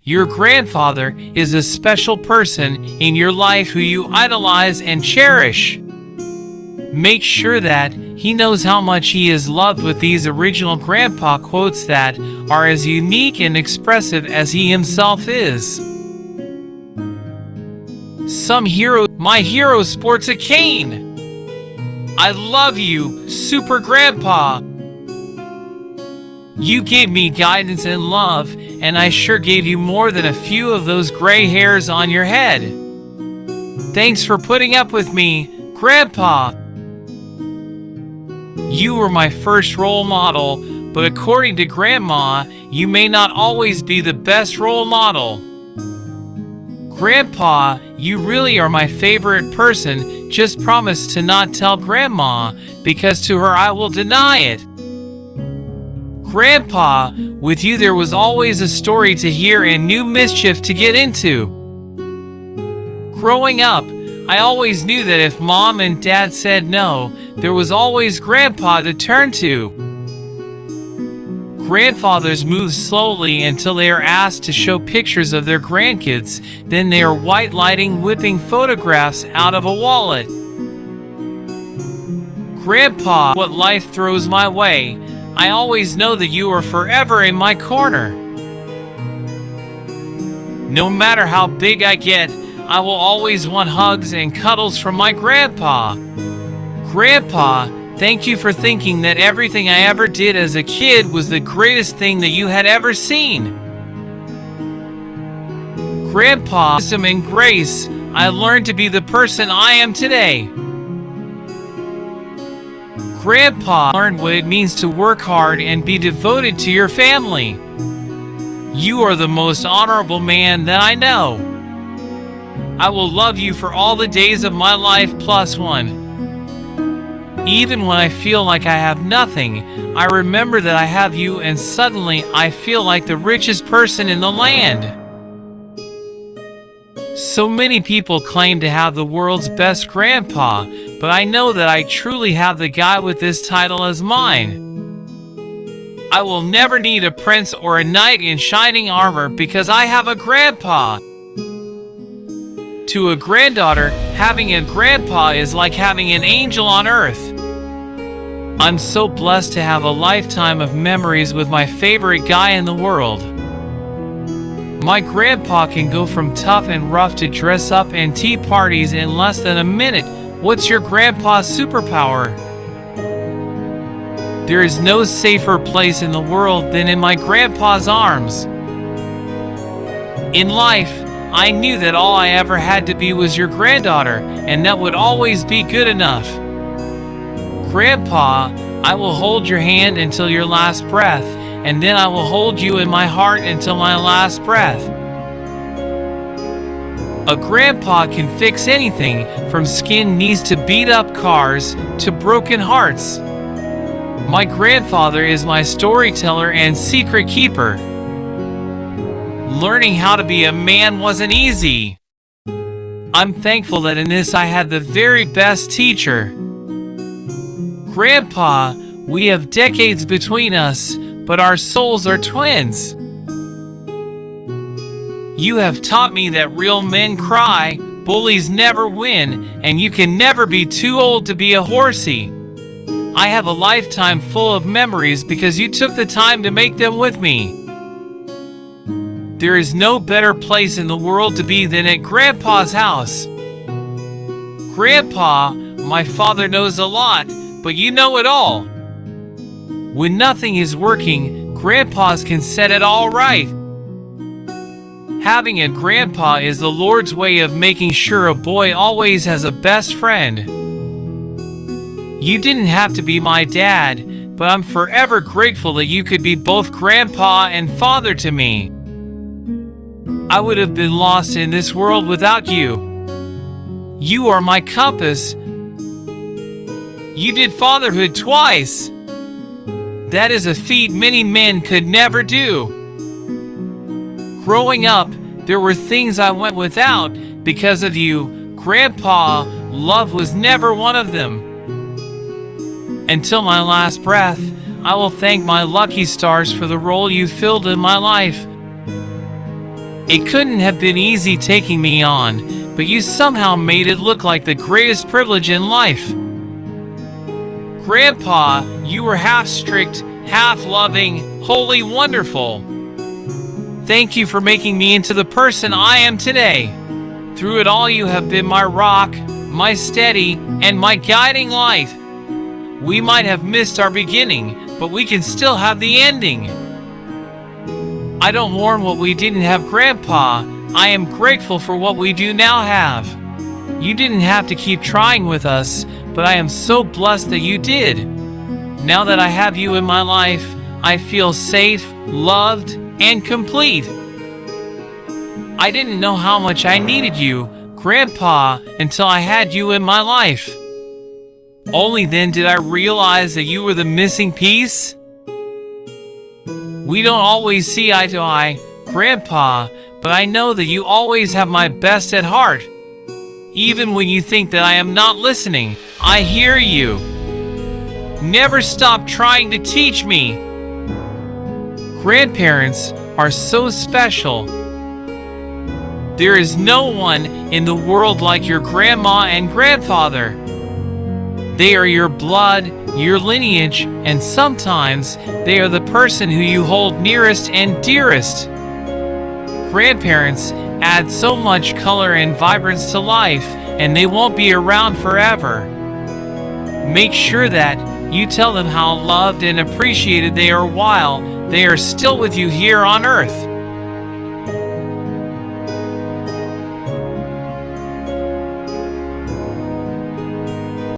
Your grandfather is a special person in your life who you idolize and cherish. Make sure that he knows how much he is loved with these original grandpa quotes that are as unique and expressive as he himself is. My hero sports a cane. I love you, Super Grandpa. You gave me guidance and love, and I sure gave you more than a few of those gray hairs on your head. Thanks for putting up with me, Grandpa. You were my first role model, but according to Grandma, you may not always be the best role model. Grandpa, you really are my favorite person. Just promise to not tell Grandma, because to her I will deny it. Grandpa, with you there was always a story to hear and new mischief to get into. Growing up, I always knew that if Mom and Dad said no, there was always Grandpa to turn to. Grandfathers move slowly until they are asked to show pictures of their grandkids, then they are whipping photographs out of a wallet. Grandpa, what life throws my way, I always know that you are forever in my corner. No matter how big I get, I will always want hugs and cuddles from my grandpa. Grandpa, thank you for thinking that everything I ever did as a kid was the greatest thing that you had ever seen. Grandpa, wisdom and grace, I learned to be the person I am today. Grandpa, learned what it means to work hard and be devoted to your family. You are the most honorable man that I know. I will love you for all the days of my life plus one. Even when I feel like I have nothing, I remember that I have you, and suddenly I feel like the richest person in the land. So many people claim to have the world's best grandpa, but I know that I truly have the guy with this title as mine. I will never need a prince or a knight in shining armor because I have a grandpa. To a granddaughter, having a grandpa is like having an angel on earth. I'm so blessed to have a lifetime of memories with my favorite guy in the world. My grandpa can go from tough and rough to dress up and tea parties in less than a minute. What's your grandpa's superpower? There is no safer place in the world than in my grandpa's arms. In life, I knew that all I ever had to be was your granddaughter, and that would always be good enough. Grandpa, I will hold your hand until your last breath, and then I will hold you in my heart until my last breath. A grandpa can fix anything, from skinned knees to beat-up cars to broken hearts. My grandfather is my storyteller and secret keeper. Learning how to be a man wasn't easy. I'm thankful that in this I had the very best teacher. Grandpa, we have decades between us, but our souls are twins. You have taught me that real men cry, bullies never win, and you can never be too old to be a horsey. I have a lifetime full of memories because you took the time to make them with me. There is no better place in the world to be than at Grandpa's house. Grandpa, my father knows a lot, but you know it all. When nothing is working, grandpas can set it all right. Having a grandpa is the Lord's way of making sure a boy always has a best friend. You didn't have to be my dad, but I'm forever grateful that you could be both grandpa and father to me. I would have been lost in this world without you. You are my compass. You did fatherhood twice. That is a feat many men could never do. Growing up, there were things I went without because of you. Grandpa, love was never one of them. Until my last breath, I will thank my lucky stars for the role you filled in my life. It couldn't have been easy taking me on, but you somehow made it look like the greatest privilege in life. Grandpa, you were half strict, half loving, wholly wonderful. Thank you for making me into the person I am today. Through it all, you have been my rock, my steady, and my guiding light. We might have missed our beginning, but we can still have the ending. I don't mourn what we didn't have, Grandpa. I am grateful for what we do now have. You didn't have to keep trying with us, but I am so blessed that you did. Now that I have you in my life, I feel safe, loved, and complete. I didn't know how much I needed you, Grandpa, until I had you in my life. Only then did I realize that you were the missing piece. We don't always see eye to eye, Grandpa, but I know that you always have my best at heart. Even when you think that I am not listening, I hear you. Never stop trying to teach me. Grandparents are so special. There is no one in the world like your grandma and grandfather. They are your blood, your lineage, and sometimes they are the person who you hold nearest and dearest. Grandparents add so much color and vibrance to life, and they won't be around forever. Make sure that you tell them how loved and appreciated they are while they are still with you here on earth.